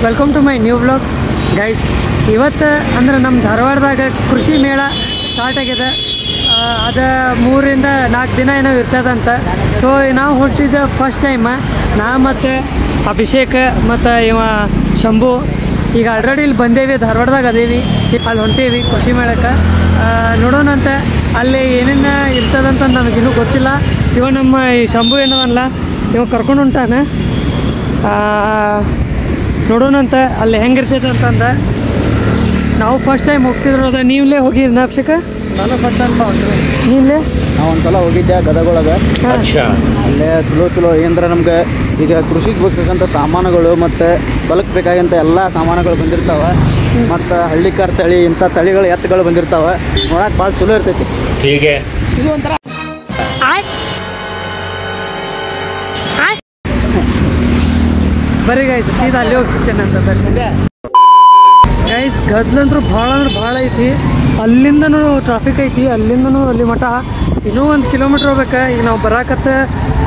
Welcome to my new vlog guys. ಇವತ್ತು ಅಂದ್ರೆ ನಮ್ಮ ಧಾರವಾಡದಾಗ ಕೃಷಿ ಮೇಳ ಸ್ಟಾರ್ಟ್ ಆಗಿದೆ. ಅದು 3 ರಿಂದ 4 ದಿನ ಏನೋ ಇರ್ತದಂತ. ಸೊ ನಾವು ಹೊರಟಿದ್ದ ಫಸ್ಟ್ ಟೈಮ್ ನಾ ಮತ್ತು ಅಭಿಷೇಕ್ ಮತ್ತು ಇವ ಶಂಭು ಈಗ ಆಲ್ರೆಡಿ ಇಲ್ಲಿ ಬಂದೇವಿ, ಧಾರವಾಡದಾಗ ಅದೇವಿ, ಅಲ್ಲಿ ಹೊಂಟೇವಿ ಕೃಷಿ ಮೇಳಕ್ಕೆ. ನೋಡೋಣಂತ ಅಲ್ಲಿ ಏನೇನು ಇರ್ತದಂತ ನನಗಿನ್ನೂ ಗೊತ್ತಿಲ್ಲ. ಇವ ನಮ್ಮ ಈ ಶಂಭು ಏನವಲ್ಲ ಇವ ಕರ್ಕೊಂಡು ಹೊಂಟಾನೆ. ನೋಡೋಣಂತ ಅಲ್ಲಿ ಹೆಂಗಿರ್ತೈತೆ ಅಂತಂದ. ನಾವು ಫಸ್ಟ್ ಟೈಮ್ ಹೋಗ್ತಿದ್ರೋದ. ನೀವಲೇ ಹೋಗಿದ್ನ ಅಭಿಷೇಕ? ನಾನು ಫಸ್ಟ್ ಟೈಮ್ ನೀವಲೇ? ನಾವು ಒಂದ್ಸಲ ಹೋಗಿದ್ದೆ ಗದಗೊಳಗೆ. ಅಲ್ಲೇ ಚಲೋ ಏನಂದ್ರೆ ನಮ್ಗೆ ಈಗ ಕೃಷಿಗೆ ಬೇಕಂತ ಸಾಮಾನುಗಳು ಮತ್ತು ಹೊಲಕ್ಕೆ ಬೇಕಾಗಂತ ಎಲ್ಲ ಸಾಮಾನುಗಳು ಬಂದಿರ್ತಾವೆ. ಮತ್ತು ಹಳ್ಳಿಕಾರ್ ತಳಿ ಇಂಥ ತಳಿಗಳು ಎತ್ತುಗಳು ಬಂದಿರ್ತಾವೆ. ನೋಡಕ್ಕೆ ಭಾಳ ಚಲೋ ಇರ್ತೈತಿ. ಹೀಗೆ ಇದು ಒಂಥರ ಬರೀ ಗೈಸ್ ಸೀದಾ ಅಲ್ಲಿ ಹೋಗಿ ಸಿಗ್ತೇನೆ ಅಂತ ಬರ್ರಿ ಗೈಸ್. ಗದ್ಲಂದ್ರೂ ಭಾಳ ಅಂದ್ರೆ ಭಾಳ ಐತಿ. ಅಲ್ಲಿಂದನೂ ಟ್ರಾಫಿಕ್ ಐತಿ, ಅಲ್ಲಿಂದನೂ ಅಲ್ಲಿ ಮಠ ಇನ್ನೂ 1 ಕಿಲೋಮೀಟ್ರ್ ಹೋಗ್ಬೇಕು. ಈಗ ನಾವು ಬರಾಕತ್ತ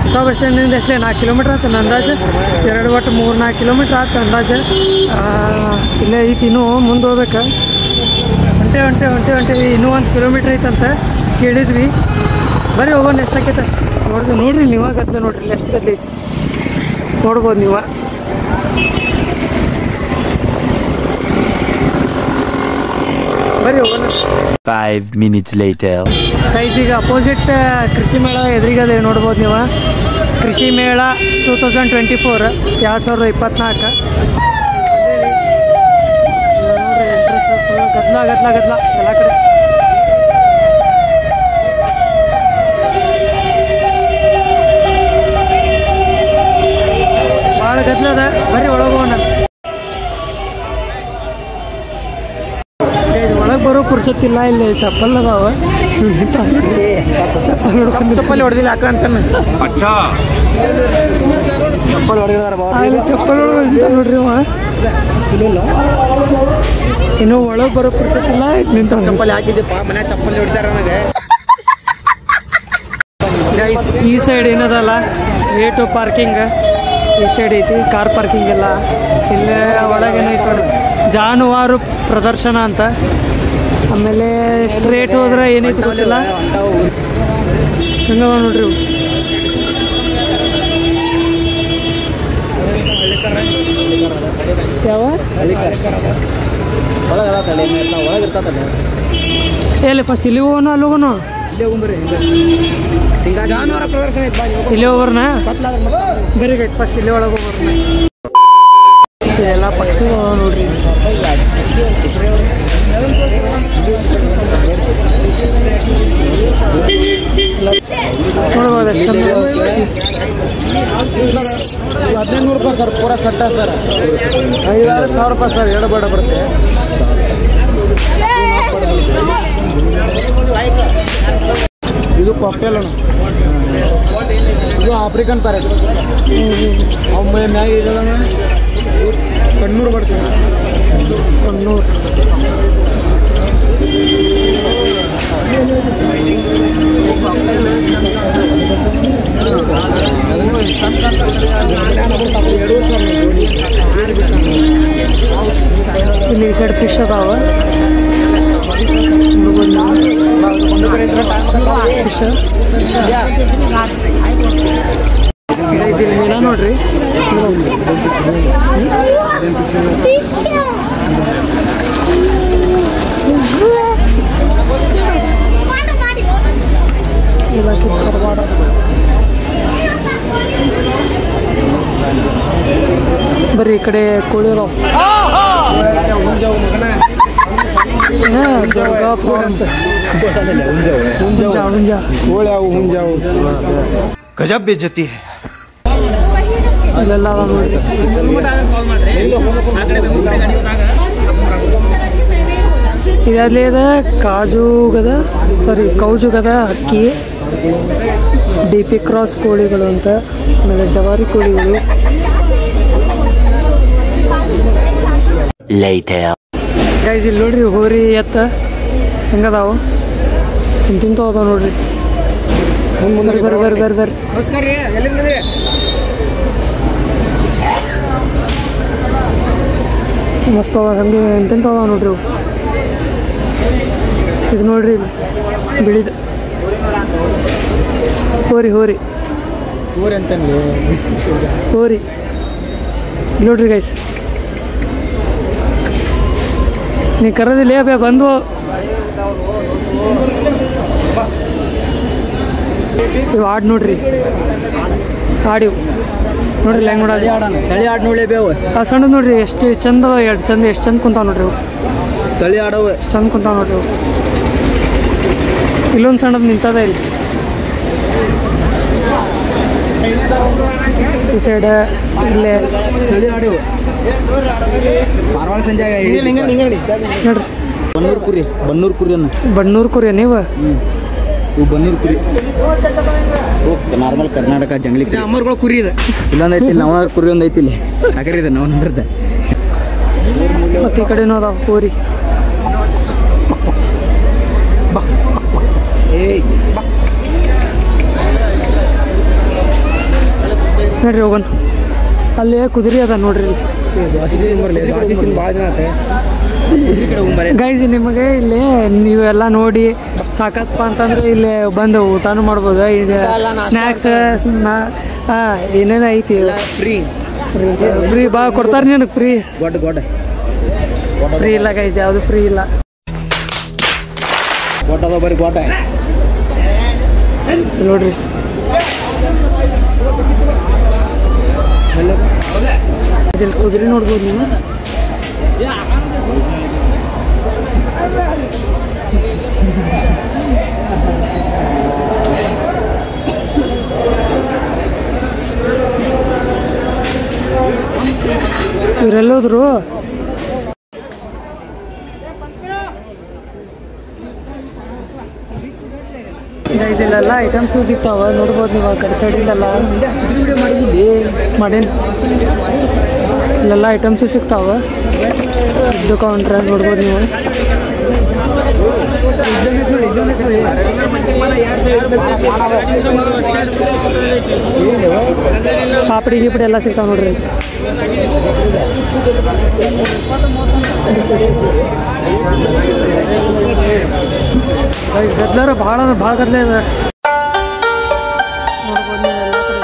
ಹೊಸ ಬಸ್ ಸ್ಟ್ಯಾಂಡಿಂದ ಎಷ್ಟೇ 4 ಕಿಲೋಮೀಟ್ರ್ ಆಯ್ತು ಅಂದಾಜು. 3-4 ಕಿಲೋಮೀಟ್ರ್ ಆಯ್ತು ಅಂದಾಜು. ಇಲ್ಲೇ ಐತಿ, ಇನ್ನೂ ಮುಂದೆ ಹೋಗ್ಬೇಕು. ಹೊಂಟೆ ಇನ್ನೂ 1 ಕಿಲೋಮೀಟ್ರ್ ಐತಂತ ಕೇಳಿದ್ವಿ. ಬರೀ ಹೋಗೋಣ, ಎಷ್ಟಾಕೈತೆ ಅಷ್ಟು ನೋಡ್ರಿ ನೀವು. ಗದ್ಲ ನೋಡ್ರಿ ಎಷ್ಟು ಗದ್ಲ ಐತಿ ನೋಡ್ಬೋದು ನೀವು. ಬರೀ ಹೋಗೋಣ. 5 minutes later. ಗೈಸ್ ಈಗ ಅಪೋಸಿಟ್ ಕೃಷಿ ಮೇಳ ಎದುರಿಗದೆ ನೋಡ್ಬೋದು ನೀವು. ಕೃಷಿ ಮೇಳ 2024 2024. ನೋಡ್ರಿ ಎಂಟ್ರೆನ್ಸ್ ಫುಲ್ ಗದ್ಲ ಎಲ್ಲ ಕಡೆ. ಭಾಳ ಗದ್ಲದ. ಬರೀ ಒಳಗೋಣ. ಒಳಗೆ ಬರೋ ಪುರ್ಸತ್ತಿಲ್ಲ. ಇಲ್ಲಿ ಚಪ್ಪಲ್ ಅದಾವ. ಚಪ್ಪಲಿ ಹೊಡೆದಿಲ್ಲ ಹಾಕ ಅಂತಾನೆ. ಚಪ್ಪಲ್ ಹೊಡೆದಾರ ಚಪ್ಪಲ್ ಹೊಡೆದ ನೋಡ್ರಿ ಅವ. ಇನ್ನೂ ಒಳಗೆ ಬರೋ ಪುರ್ಸತ್ತಿಲ್ಲ. ನಿಂತ ಚಪ್ಪಲಿ ಹಾಕಿದ್ದಪ್ಪ ಮನೆ ಚಪ್ಪಲಿ ಹೊಡಿತಾರ ನನಗೆ. ಗೈಸ್ ಈ ಸೈಡ್ ಏನದಲ್ಲ ವೇಟು ಪಾರ್ಕಿಂಗ್ ಈ ಸೈಡ್ ಐತಿ. ಕಾರ್ ಪಾರ್ಕಿಂಗ್ ಎಲ್ಲ ಇಲ್ಲೇ. ಒಳಗೇನೈತಿ ನೋಡಿ ಜಾನುವಾರು ಪ್ರದರ್ಶನ ಅಂತ. ಆಮೇಲೆ ಸ್ಟ್ರೇಟ್ ಹೋದ್ರೆ ಏನೈತಿ ಗೊತ್ತಿಲ್ಲ. ಹಂಗವ ನೋಡ್ರಿ. ಯಾವ ಎಲ್ಲಿ ಫಸ್ಟ್ ಇಲ್ಲಿ ಹೋಗೋಣ ಅಲ್ಲಿ ಹೋಗೋಣ? ಜಾನುವಾರು ಪ್ರದರ್ಶನ ಇಲ್ಲಿ ಹೋಗೋಣ. ಬರೀ ಗೈಸ್ ಫಸ್ಟ್ ಇಲ್ಲಿ ಒಳಗೆ ಹೋಗೋಣ. ಎಲ್ಲ ಪಕ್ಷಿಗಳು ನೋಡ್ರಿ. ನೋಡ್ಬೋದು ಎಷ್ಟು ಚಂದ ಪಕ್ಷಿ. 1500 ರೂಪಾಯಿ ಸರ್ ಪೂರಾ ಸಟ್ಟ ಸರ್. 5000 ರೂಪಾಯಿ ಸರ್. ಎರಡು ಬೇಡ ಬರುತ್ತೆ. ಇದು ಕಾಕ್ಟೇಲ್ ಅಣ್ಣ. ಇದು ಆಫ್ರಿಕನ್ ಪ್ಯಾರೆಟ್. ಒಮ್ಮೆ ಮ್ಯಾಗ ಇರೋಣ ಕಣ್ಣೂರು ಬರ್ತದೆ. ಕಣ್ಣೂರು ಇಲ್ಲಿ ಈ ಸೈಡ್ ಫಿಶ್ ಅದಾವ. ಫಿಶ್ ಮೀನ ನೋಡ್ರಿ. ಬರೀ ಈ ಕಡೆ ಕೋಳಿ ಅದಾವ. गजब बेइज्जती है. ಇಲ್ಲೆಲ್ಲ ಅದಾವ ನೋಡ್ರಿ. ಇದಾದ್ಲೇದ ಕಾಜುಗದ ಕೌಜುಗದ ಅಕ್ಕಿ, DP ಕ್ರಾಸ್ ಕೋಳಿಗಳು ಅಂತ. ಆಮೇಲೆ ಜವಾರಿ ಕೋಳಿಗಳು. ಗೈಸ್ ಇಲ್ಲಿ ನೋಡ್ರಿ ಹೋರಿ ಎತ್ತ ಹೆಂಗದಾವು. ತಿಂತಾವ ಅದಾವ ನೋಡ್ರಿ. ಬರ್ರಿ. ನಮಸ್ಕಾರ ರೀ. ಎಲ್ಲಿಂದ ಮಸ್ತ್ ಅದ ಹಂಗೆ ಎಂತೆಂತ ಅದಾವ ನೋಡ್ರಿ ಇವು. ಇದು ನೋಡ್ರಿ ಇಲ್ಲಿ ಬಿಳಿದ ಹೋರಿ ಹೋರಿ ಊರು ಅಂತಂದು ಹೋರಿ ನೋಡ್ರಿ ಗೈಸ್. ನೀ ಕರೋದಿಲ್ಲ ಬೇ ಬಂದು ಇವು ಆಡ್ ನೋಡ್ರಿ ಆಡಿವು ನೋಡ್ರಿ ಹೆಂಗೆ ನೋಡೋದು ತಳಿ ಆಡ್ ನೋಡ್ಲೇ ಬೇವು ಆ ಸಣ್ಣ ನೋಡ್ರಿ ಎಷ್ಟು ಚಂದ ಎಷ್ಟು ಚಂದ ಕುಂತಾವ ನೋಡ್ರಿ ಇವು ತಳಿ ಆಡವು ಎಷ್ಟು ಚಂದ ಕುಂತಾವ ನೋಡ್ರಿ ಇವು. ಇಲ್ಲೊಂದು ಸಣ್ಣದು ನಿಂತದ ಇಲ್ಲಿ ಈ ಸೈಡ್ ಇಲ್ಲೇ ತಳಿ ಆಡವು ಮಾರವಾಳ ಸಂಜೆ ನೋಡ್ರಿ ಬನ್ನೂರು ಕುರಿ ಅನ್ನ ಬಣ್ಣೂರು ಕುರಿ ನೀವು ಇವು ಬನ್ನೂರು ಕುರಿ ನಾರ್ಮಲ್ ಕರ್ನಾಟಕ ಜಂಗ್ಲಿ ಅಮ್ಮರ್ಗಳು ಕುರಿ ಇದೆ ಇಲ್ಲೊಂದು ಐತಿ ನವ ಕುರಿ ಒಂದು ಐತಿ ಇಲ್ಲಿ ಅಗರ ಇದೆ ನವನಂದ್ರದ ಮತ್ತು ಈ ಕಡೆನೂ ಅದಾವ ಹೋರಿ. ನೋಡ್ರಿ ಹೋಗೋಣ ಅಲ್ಲಿ ಕುದುರೆ ಅದ ನೋಡ್ರಿ ಗೈಸ್. ನಿಮಗೆ ಇಲ್ಲಿ ನೀವೆಲ್ಲ ನೋಡಿ ಸಾಕತ್ತಪ್ಪ ಅಂತಂದ್ರೆ ಇಲ್ಲಿ ಬಂದು ಊಟನೂ ಮಾಡ್ಬೋದು. ಈಗ ಸ್ನ್ಯಾಕ್ಸ್ ಏನೇನು ಐತಿ ಫ್ರೀ ಬಾ ಕೊಡ್ತಾರೆ ನಿನಗೆ ಫ್ರೀ ಫ್ರೀ ಇಲ್ಲ ಗೈಸ್, ಯಾವುದು ಫ್ರೀ ಇಲ್ಲ. ನೋಡ್ರಿ ಇಲ್ಲಿ ಕುದುರೆ ನೋಡ್ಬೋದು ನೀವು. ಇವರೆಲ್ಲೋದ್ರು ಇಲ್ಲೆಲ್ಲ ಐಟಮ್ಸು ಸಿಗ್ತಾವ ನೋಡ್ಬೋದು ನೀವು. ಆ ಕಡೆ ಸೈಡಿಂದೆಲ್ಲ ಮಾಡೇನು ಇಲ್ಲೆಲ್ಲ ಐಟಮ್ಸು ಸಿಗ್ತಾವ. ಇದು ಕೌಂಟ್ರ ನೋಡ್ಬೋದು ನೀವು. ಪಾಪಡಿ ಗೀಪಡಿ ಎಲ್ಲ ಸಿಗ್ತಾವ ನೋಡ್ರಿ. ಗದ್ಲಾರ ಭಾಳ ಗದ್ಲೆ ಇದೆ ನೋಡ್ಬೋದು ನೀವು ಎಲ್ಲ ಕಡೆ.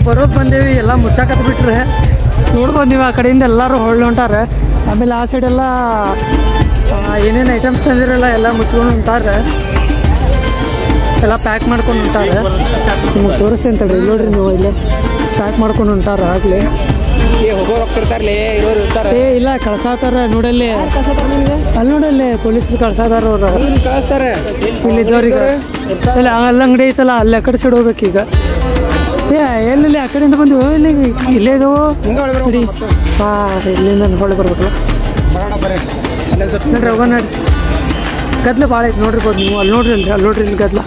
ಬರೋದು ಬಂದೇವಿ ಎಲ್ಲ ಮುಚ್ಚಾಕತ್ ಬಿಟ್ರೆ ನೋಡ್ಬೋದು ನೀವು. ಆ ಕಡೆಯಿಂದ ಎಲ್ಲರೂ ಹೊಳ್ಳಿ ಹೊಂಟಾರೆ. ಆಮೇಲೆ ಆ ಸೈಡೆಲ್ಲ ಏನೇನು ಐಟಮ್ಸ್ ತಂದಿರಲ್ಲ ಎಲ್ಲ ಮುಚ್ಕೊಂಡು ಹೊಂಟಾರೆ, ಎಲ್ಲ ಪ್ಯಾಕ್ ಮಾಡ್ಕೊಂಡು ಹೊಂಟಾರೆ. ನಿಮಗೆ ತೋರಿಸ್ತೀನಿ ತಡ್ರಿ, ನೋಡ್ರಿ ನೀವು ಇಲ್ಲೇ ಪ್ಯಾಕ್ ಮಾಡ್ಕೊಂಡು ಹೊಂಟಾರೆ ಆಗಲೇ. ಏ ಇಲ್ಲ ಕಳ್ಸಾತಾರ ನೋಡಲ್ಲಿ, ಅಲ್ಲಿ ನೋಡಲ್ಲಿ ಪೊಲೀಸರು ಕಳ್ಸಾತಾರ ಅವ್ರು ಇಲ್ಲಿದ್ದವ್ರಿಗೆ. ಇಲ್ಲ ಅಲ್ಲ ಅಂಗಡಿ ಐತಲ್ಲ ಅಲ್ಲಿ ಆ ಕಡೆ ಸೈಡ್ ಹೋಗ್ಬೇಕೀಗ. ಎಲ್ಲಿ ಆ ಕಡೆಯಿಂದ ಬಂದು ಇಲ್ಲೇ ಇದಾವು ಹಾಂ, ಇಲ್ಲಿಂದ ಹೊಳೆ ಬರ್ಬೇಕಲ್ಲ ನೋಡ್ರಿ. ಹೋಗೋಣ ನೋಡ್ರಿ, ಗದ್ಲ ಭಾಳ ಐತೆ ನೋಡ್ರಿಬೋದು ನೀವು. ಅಲ್ಲಿ ನೋಡ್ರಿ ಅಲ್ಲಿ ನೋಡ್ರಿ ಇಲ್ಲಿ ಗದ್ಲ.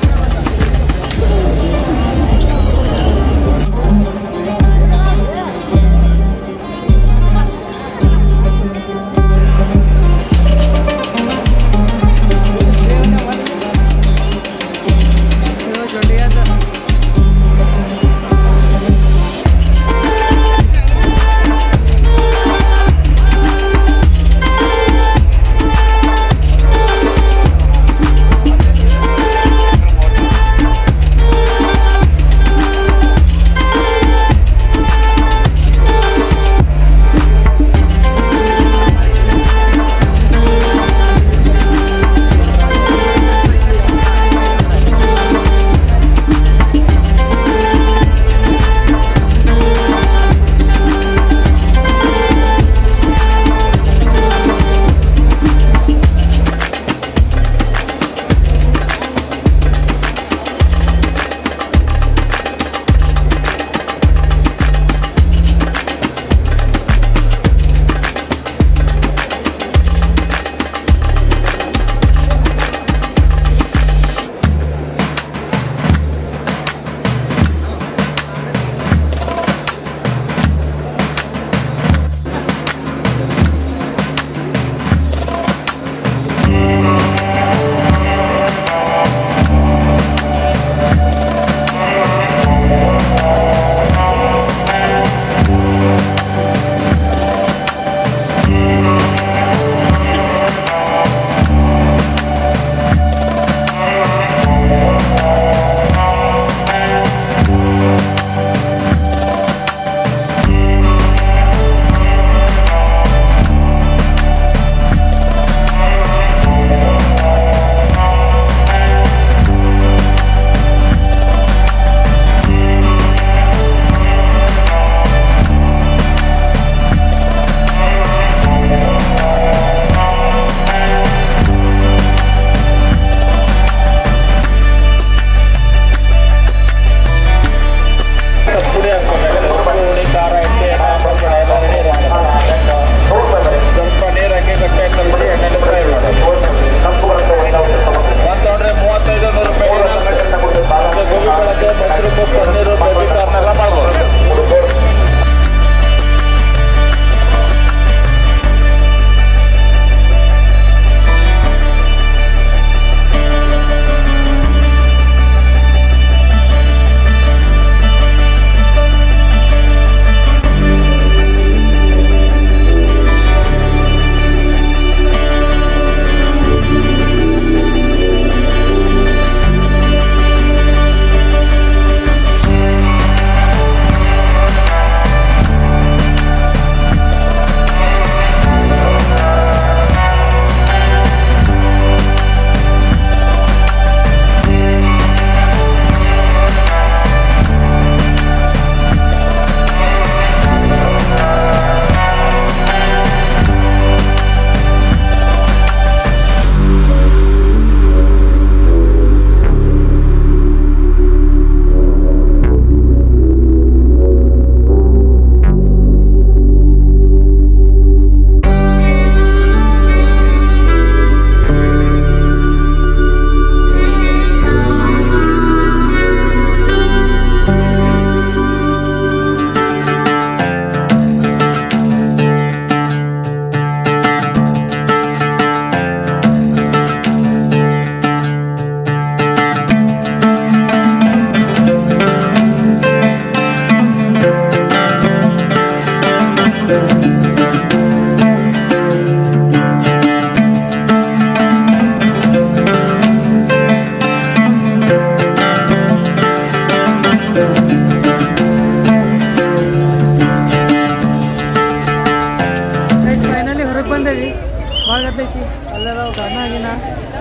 ಇದನ್ನ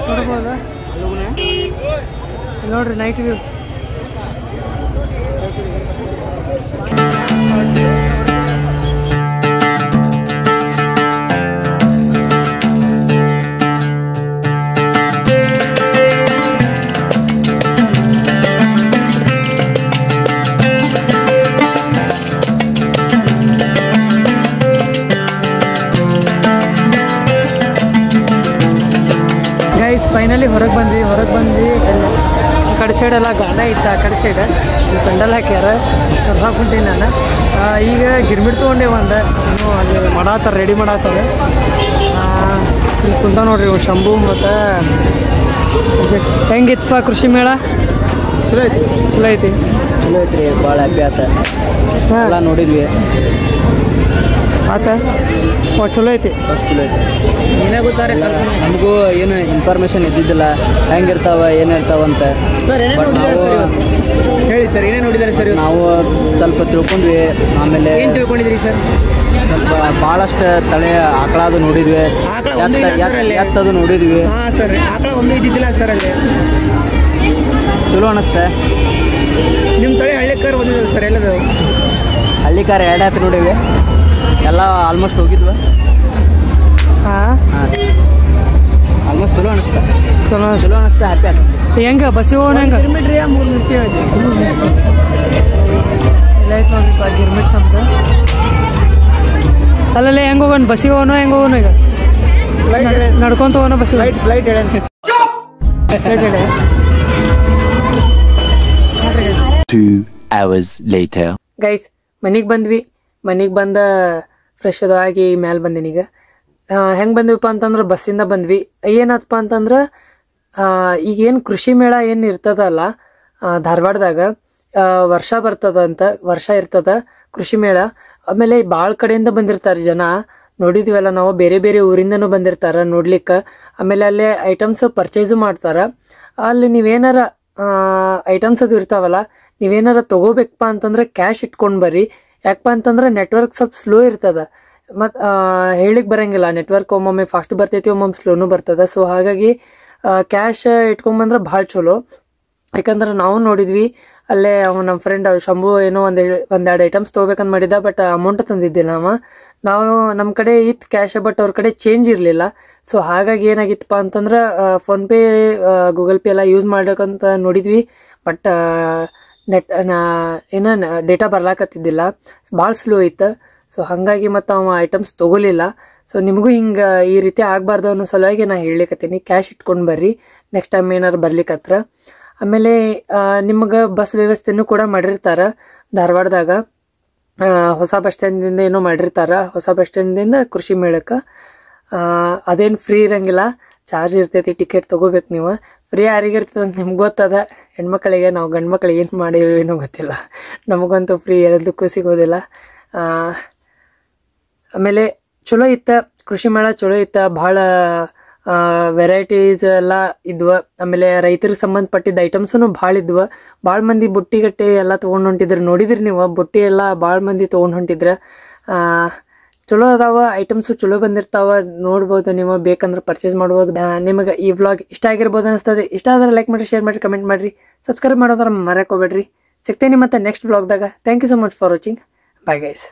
ನೋಡ್ಬೋದು ನೋಡ್ರಿ ನೈಟ್ ವ್ಯೂ. ಫೈನಲಿ ಹೊರಗೆ ಬಂದ್ವಿ ಆ ಕಡೆ ಸೈಡೆಲ್ಲ ಗಾರ್ಡ ಇತ್ತು. ಆ ಕಡೆ ಸೈಡ್ ಪೆಂಡಲ್ ಹಾಕ್ಯಾರ ಕರ್ಸಾಕೊಂತೀನಿ ನಾನು. ಈಗ ಗಿರ್ಮಿಟ್ ತೊಗೊಂಡೆ ಒಂದು ಇನ್ನೂ ಅಲ್ಲಿ ಮಾಡಾತಾರೆ, ರೆಡಿ ಮಾಡಾತಾರೆ. ಇಲ್ಲಿ ಕುಂತ ನೋಡ್ರಿ ಇವು ಶಂಭು ಮತ್ತು ಹೆಂಗಿತ್ತಪ್ಪ ಕೃಷಿ ಮೇಳ? ಚಲೋ ಐತಿ ಚಲೋ ಐತಿ ಚಲೋ ಐತ್ರಿ, ಭಾಳ ಹ್ಯಾಪಿ ಆತ. ಎಲ್ಲ ನೋಡಿದ್ವಿ ಆತ ಚಲೋ ಐತಿ, ಅಷ್ಟು ಚಲೋ ಐತಿ. ಏನಾಗುತ್ತಾರೆ ನಮಗೂ ಏನು ಇನ್ಫಾರ್ಮೇಶನ್ ಇದ್ದಿದ್ದಿಲ್ಲ, ಹೆಂಗಿರ್ತಾವ ಏನಿರ್ತಾವ ಅಂತ. ಸರ್ ಹೇಳಿ ಸರ್, ಏನೇನು ನೋಡಿದ್ದಾರೆ ಸರ್? ನಾವು ಸ್ವಲ್ಪ ತಿಳ್ಕೊಂಡ್ವಿ. ಆಮೇಲೆ ಏನು ತಿಳ್ಕೊಂಡಿದ್ರಿ ಸರ್? ಸ್ವಲ್ಪ ಭಾಳಷ್ಟು ತಲೆ ಆಕಳದು ನೋಡಿದ್ವಿ, ಎತ್ತದು ನೋಡಿದ್ವಿ. ಹಾಂ ಸರ್, ಆಕಳ ಒಂದು ಇದ್ದಿದ್ದಿಲ್ಲ ಸರ್ ಅಲ್ಲಿ. ಚಲೋ ಅನ್ನಿಸ್ತೆ. ನಿಮ್ಮ ತಳಿ ಹಳ್ಳಿಕಾರ ಬಂದಿದೆ ಸರ್? ಎಲ್ಲದು ಹಳ್ಳಿಕಾರ 2 ಎತ್ತು ನೋಡಿವಿ, ಎಲ್ಲ ಆಲ್ಮೋಸ್ಟ್ ಹೋಗಿದ್ವಿ. ಹಾಂ ಆಲ್ಮೋಸ್ಟ್ ಚಲೋ ಅನಿಸ್ತಾ, ಚಲೋ ಅನಿಸ್ತಾ, ಹ್ಯಾಪಿ ಆಯ್ತು. ಹೆಂಗೆ ಬಸ್ಸಿಗೆ ಹೋಗೋಣ? ಹೆಂಗೆ ಗಿರ್ಮಿಟ್ರಿ 3 ಮಿರ್ಚಿ ಇಲ್ಲ ಐತೆ ನೋಡ್ರಿಪ್ಪ ಗಿರ್ಮಿಟ್ ನಮ್ದು. ಅಲ್ಲಲ್ಲ ಹೆಂಗೆ ಹೋಗೋಣ? ಬಸ್ಸಿಗೆ ಹೋಗೋಣ ಹೆಂಗೆ ಹೋಗೋಣ? ಈಗ ನಡ್ಕೊಂತ ಹೋಗೋಣ ಬಸ್ಸಿಗೆ? ಫ್ಲೈಟ್ ಹೇಳಿ 2 hours later. ಗೈಸ್ ಮನೆಗೆ ಬಂದ್ವಿ. ಮನೆಗೆ ಬಂದ ಫ್ರೆಶ್ ಅದು ಆಗಿ ಮ್ಯಾಲೆ ಬಂದೀನಿ. ಈಗ ಹೆಂಗೆ ಬಂದ್ವಿಪ್ಪ ಅಂತಂದ್ರೆ ಬಸ್ಸಿಂದ ಬಂದ್ವಿ. ಏನತ್ತಪ್ಪ ಅಂತಂದ್ರೆ ಈಗೇನು ಕೃಷಿ ಮೇಳ ಏನು ಇರ್ತದಲ್ಲ ಧಾರವಾಡದಾಗ, ವರ್ಷ ವರ್ಷ ಇರ್ತದ ಕೃಷಿ ಮೇಳ. ಆಮೇಲೆ ಭಾಳ ಕಡೆಯಿಂದ ಬಂದಿರ್ತಾರೆ ಜನ, ನೋಡಿದ್ವಲ್ಲ ನಾವು. ಬೇರೆ ಬೇರೆ ಊರಿಂದನೂ ಬಂದಿರ್ತಾರ ನೋಡ್ಲಿಕ್ಕೆ. ಆಮೇಲೆ ಅಲ್ಲೇ ಐಟಮ್ಸ್ ಪರ್ಚೇಸು ಮಾಡ್ತಾರ. ಅಲ್ಲಿ ನೀವೇನಾರ ಐಟಮ್ಸ್ ಅದು ಇರ್ತಾವಲ್ಲ, ನೀವೇನಾರ ತಗೋಬೇಕಪ್ಪ ಅಂತಂದ್ರೆ ಕ್ಯಾಶ್ ಇಟ್ಕೊಂಡು ಬರ್ರಿ. ಯಾಕಪ್ಪ ಅಂತಂದ್ರೆ ನೆಟ್ವರ್ಕ್ ಸ್ವಲ್ಪ ಸ್ಲೋ ಇರ್ತದ, ಮತ್ತು ಹೇಳಿಕ್ ಬರಂಗಿಲ್ಲ. ನೆಟ್ವರ್ಕ್ ಒಮ್ಮೊಮ್ಮೆ ಫಾಸ್ಟ್ ಬರ್ತೈತಿ, ಒಮ್ಮೊಮ್ಮೆ ಸ್ಲೋನು ಬರ್ತದ. ಸೊ ಹಾಗಾಗಿ ಕ್ಯಾಶ್ ಇಟ್ಕೊಂಬಂದ್ರೆ ಭಾಳ ಚಲೋ. ಯಾಕಂದ್ರೆ ನಾವು ನೋಡಿದ್ವಿ ಅಲ್ಲೇ ನಮ್ಮ ಫ್ರೆಂಡ್ ಶಂಭು ಏನೋ ಒಂದೆರಡು ಐಟಮ್ಸ್ ತೊಗೋಬೇಕಂತ ಮಾಡಿದ್ದ, ಬಟ್ ಅಮೌಂಟ್ ತಂದಿದ್ದಿಲ್ಲ ನಾವು ನಮ್ಮ ಕಡೆ ಇತ್ತು ಕ್ಯಾಶ್, ಬಟ್ ಅವ್ರ ಕಡೆ ಚೇಂಜ್ ಇರಲಿಲ್ಲ. ಸೊ ಹಾಗಾಗಿ ಏನಾಗಿತ್ತಪ್ಪ ಅಂತಂದ್ರೆ ಫೋನ್ಪೇ ಗೂಗಲ್ ಪೇ ಎಲ್ಲ ಯೂಸ್ ಮಾಡೋಕ್ಕಂತ ನೋಡಿದ್ವಿ, ಬಟ್ ಡೇಟಾ ಬರ್ಲಾಕತ್ತಿದ್ದಿಲ್ಲ, ಭಾಳ ಸ್ಲೋ ಇತ್ತು. ಸೊ ಹಾಗಾಗಿ ಮತ್ತು ಅವ ಐಟಮ್ಸ್ ತೊಗೊಲಿಲ್ಲ. ಸೊ ನಿಮಗೂ ಹಿಂಗೆ ಈ ರೀತಿ ಆಗಬಾರ್ದು ಅನ್ನೋ ಸಲುವಾಗಿ ನಾ ಹೇಳಲಿಕತ್ತೀನಿ, ಕ್ಯಾಶ್ ಇಟ್ಕೊಂಡು ಬರ್ರಿ ನೆಕ್ಸ್ಟ್ ಟೈಮ್ ಏನಾರು ಬರ್ಲಿಕ್ಕತ್ರ. ಆಮೇಲೆ ನಿಮಗೆ ಬಸ್ ವ್ಯವಸ್ಥೆನೂ ಕೂಡ ಮಾಡಿರ್ತಾರೆ ಧಾರವಾಡದಾಗ. ಹೊಸ ಬಸ್ ಸ್ಟ್ಯಾಂಡಿಂದ ಏನೋ ಮಾಡಿರ್ತಾರೆ, ಹೊಸ ಬಸ್ ಸ್ಟ್ಯಾಂಡಿಂದ ಕೃಷಿ ಮೇಳಕ್ಕೆ. ಅದೇನು ಫ್ರೀ ಇರಂಗಿಲ್ಲ, ಚಾರ್ಜ್ ಇರ್ತೈತಿ, ಟಿಕೆಟ್ ತೊಗೋಬೇಕು ನೀವು. ಫ್ರೀ ಯಾರಿಗೆ ಇರ್ತದೆ ಅಂತ ನಿಮ್ಗೆ ಗೊತ್ತದ, ಹೆಣ್ಮಕ್ಳಿಗೆ. ನಾವು ಗಂಡು ಮಕ್ಳಿಗೆ ಏನು ಮಾಡೀವಿ ಏನೋ ಗೊತ್ತಿಲ್ಲ, ನಮಗಂತೂ ಫ್ರೀ ಎಲ್ಲದಕ್ಕೂ ಸಿಗೋದಿಲ್ಲ. ಆಮೇಲೆ ಚಲೋ ಇತ್ತ ಕೃಷಿ ಮೇಳ, ಚಲೋ ಇತ್ತ. ಭಾಳ ವೆರೈಟೀಸ್ ಎಲ್ಲ ಇದ್ವು. ಆಮೇಲೆ ರೈತರಿಗೆ ಸಂಬಂಧಪಟ್ಟಿದ್ದ ಐಟಮ್ಸೂ ಭಾಳ ಇದ್ವು. ಭಾಳ ಮಂದಿ ಬುಟ್ಟಿ ಗಟ್ಟಿ ಎಲ್ಲ ತೊಗೊಂಡು ಹೊಂಟಿದ್ರು, ನೋಡಿದ್ರಿ ನೀವು ಬುಟ್ಟಿ ಎಲ್ಲ ಭಾಳ ಮಂದಿ ತೊಗೊಂಡು ಹೊಂಟಿದ್ರು. ಚಲೋ ಅದಾವ, ಐಟಮ್ಸು ಚಲೋ ಬಂದಿರ್ತಾವ, ನೋಡ್ಬೋದು ನೀವು. ಬೇಕಂದ್ರೆ ಪರ್ಚೇಸ್ ಮಾಡ್ಬೋದು. ನಿಮಗೆ ಈ ವ್ಲಾಗ್ ಇಷ್ಟ ಆಗಿರ್ಬೋದು ಅನಿಸ್ತದೆ. ಇಷ್ಟ ಆದ್ರೆ ಲೈಕ್ ಮಾಡಿ, ಶೇರ್ ಮಾಡಿ, ಕಮೆಂಟ್ ಮಾಡಿರಿ, ಸಬ್ಸ್ಕ್ರೈಬ್ ಮಾಡೋದ್ರ ಮರೆಯೋಕೋಬೇಡ್ರಿ. ಸಿಗ್ತೇನೆ ಮತ್ತೆ ನೆಕ್ಸ್ಟ್ ವ್ಲಾಗ್ದಾಗ. Thank you so much for watching. Bye guys.